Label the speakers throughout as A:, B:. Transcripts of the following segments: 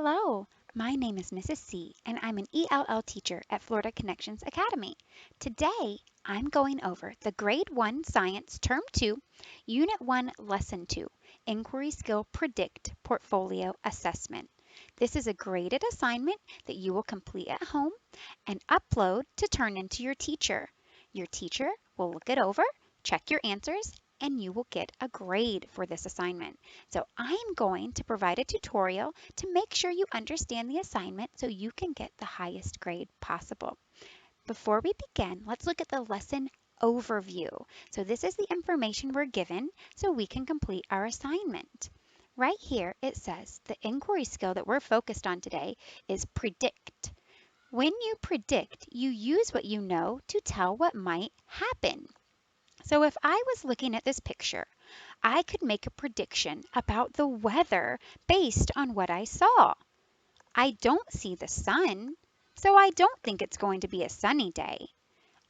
A: Hello, my name is Mrs. C, and I'm an ELL teacher at Florida Connections Academy. Today, I'm going over the Grade 1 Science Term 2, Unit 1, Lesson 2, Inquiry Skill Predict Portfolio Assessment. This is a graded assignment that you will complete at home and upload to turn into your teacher. Your teacher will look it over, check your answers, and you will get a grade for this assignment. So I'm going to provide a tutorial to make sure you understand the assignment so you can get the highest grade possible. Before we begin, let's look at the lesson overview. So this is the information we're given so we can complete our assignment. Right here it says the inquiry skill that we're focused on today is predict. When you predict, you use what you know to tell what might happen. So if I was looking at this picture, I could make a prediction about the weather based on what I saw. I don't see the sun, so I don't think it's going to be a sunny day.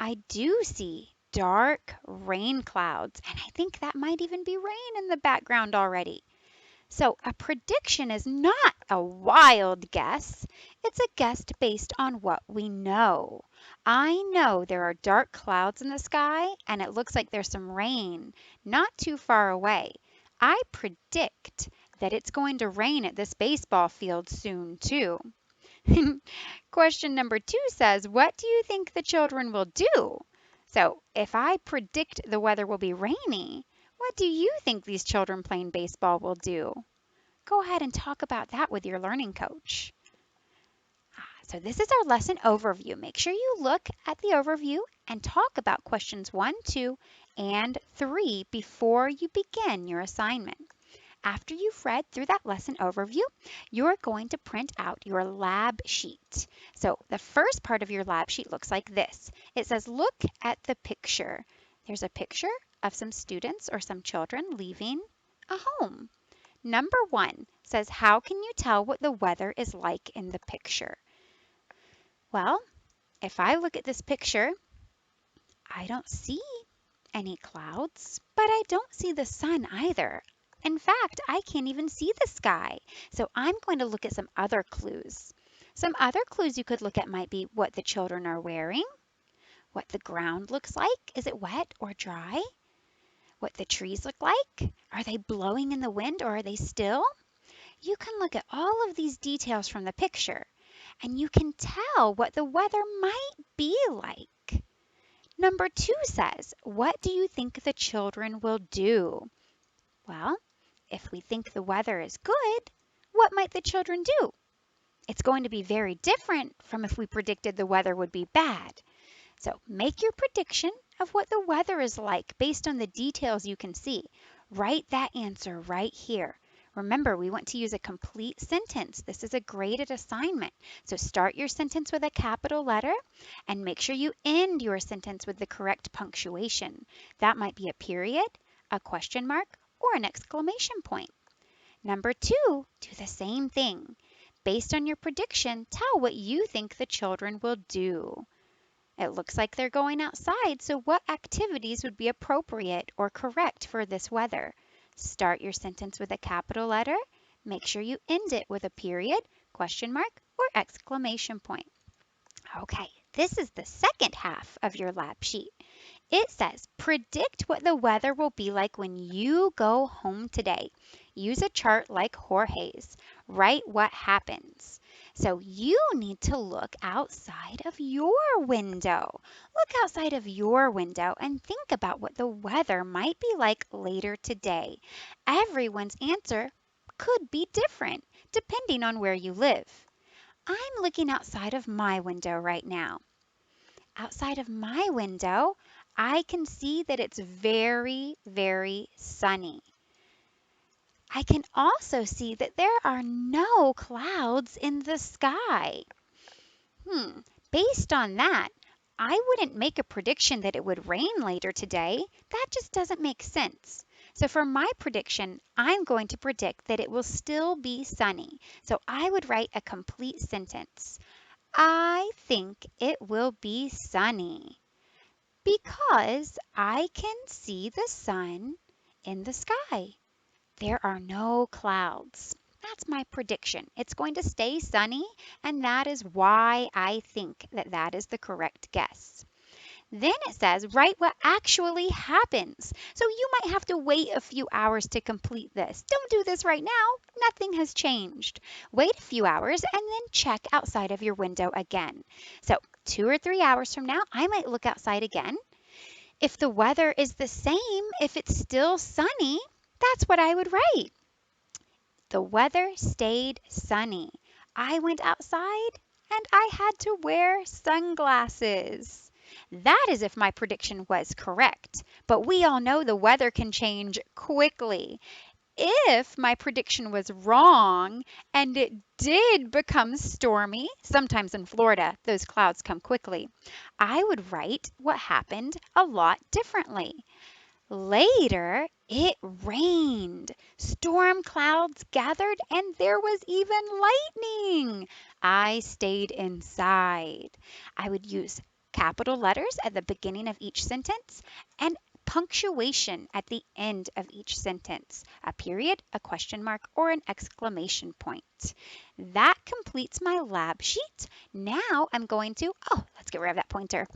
A: I do see dark rain clouds, and I think that might even be rain in the background already. So a prediction is not a wild guess. It's a guess based on what we know. I know there are dark clouds in the sky and it looks like there's some rain not too far away. I predict that it's going to rain at this baseball field soon too. Question number 2 says, what do you think the children will do? So if I predict the weather will be rainy, what do you think these children playing baseball will do? Go ahead and talk about that with your learning coach. So this is our lesson overview. Make sure you look at the overview and talk about questions 1, 2, and 3 before you begin your assignment. After you've read through that lesson overview, you're going to print out your lab sheet. So the first part of your lab sheet looks like this. It says, look at the picture. There's a picture of some students or some children leaving a home. Number 1 says, how can you tell what the weather is like in the picture? Well, if I look at this picture, I don't see any clouds, but I don't see the sun either. In fact, I can't even see the sky. So I'm going to look at some other clues. Some other clues you could look at might be what the children are wearing, what the ground looks like. Is it wet or dry? What the trees look like? Are they blowing in the wind or are they still? You can look at all of these details from the picture and you can tell what the weather might be like. Number 2 says, what do you think the children will do? Well, if we think the weather is good, what might the children do? It's going to be very different from if we predicted the weather would be bad. So make your prediction of what the weather is like based on the details you can see. Write that answer right here. Remember, we want to use a complete sentence. This is a graded assignment. So start your sentence with a capital letter and make sure you end your sentence with the correct punctuation. That might be a period, a question mark, or an exclamation point. Number 2, do the same thing. Based on your prediction, tell what you think the children will do. It looks like they're going outside, so what activities would be appropriate or correct for this weather? Start your sentence with a capital letter. Make sure you end it with a period, question mark, or exclamation point. Okay, this is the second half of your lab sheet. It says, predict what the weather will be like when you go home today. Use a chart like Jorge's. Write what happens. So you need to look outside of your window. Look outside of your window and think about what the weather might be like later today. Everyone's answer could be different depending on where you live. I'm looking outside of my window right now. Outside of my window, I can see that it's very, very sunny. I can also see that there are no clouds in the sky. Based on that, I wouldn't make a prediction that it would rain later today. That just doesn't make sense. So for my prediction, I'm going to predict that it will still be sunny. So I would write a complete sentence. I think it will be sunny because I can see the sun in the sky. There are no clouds. That's my prediction. It's going to stay sunny, and that is why I think that that is the correct guess. Then it says, write what actually happens. So you might have to wait a few hours to complete this. Don't do this right now. Nothing has changed. Wait a few hours and then check outside of your window again. So 2 or 3 hours from now, I might look outside again. If the weather is the same, if it's still sunny, that's what I would write. The weather stayed sunny. I went outside and I had to wear sunglasses. That is if my prediction was correct. But we all know the weather can change quickly. If my prediction was wrong and it did become stormy, sometimes in Florida, those clouds come quickly, I would write what happened a lot differently. Later, it rained. Storm clouds gathered, and there was even lightning. I stayed inside. I would use capital letters at the beginning of each sentence and punctuation at the end of each sentence, a period, a question mark, or an exclamation point. That completes my lab sheet. Now I'm going to, let's get rid of that pointer.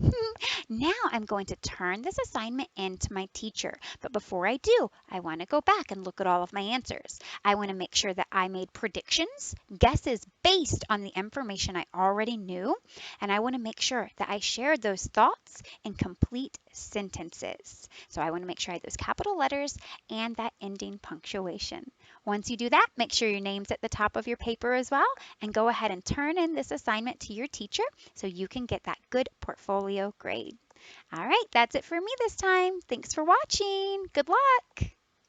A: Now I'm going to turn this assignment in to my teacher. But before I do, I want to go back and look at all of my answers. I want to make sure that I made predictions, guesses based on the information I already knew, and I want to make sure that I shared those thoughts in complete sentences. So I want to make sure I had those capital letters and that ending punctuation. Once you do that, make sure your name's at the top of your paper as well, and go ahead and turn in this assignment to your teacher so you can get that good portfolio grade. All right, that's it for me this time. Thanks for watching. Good luck.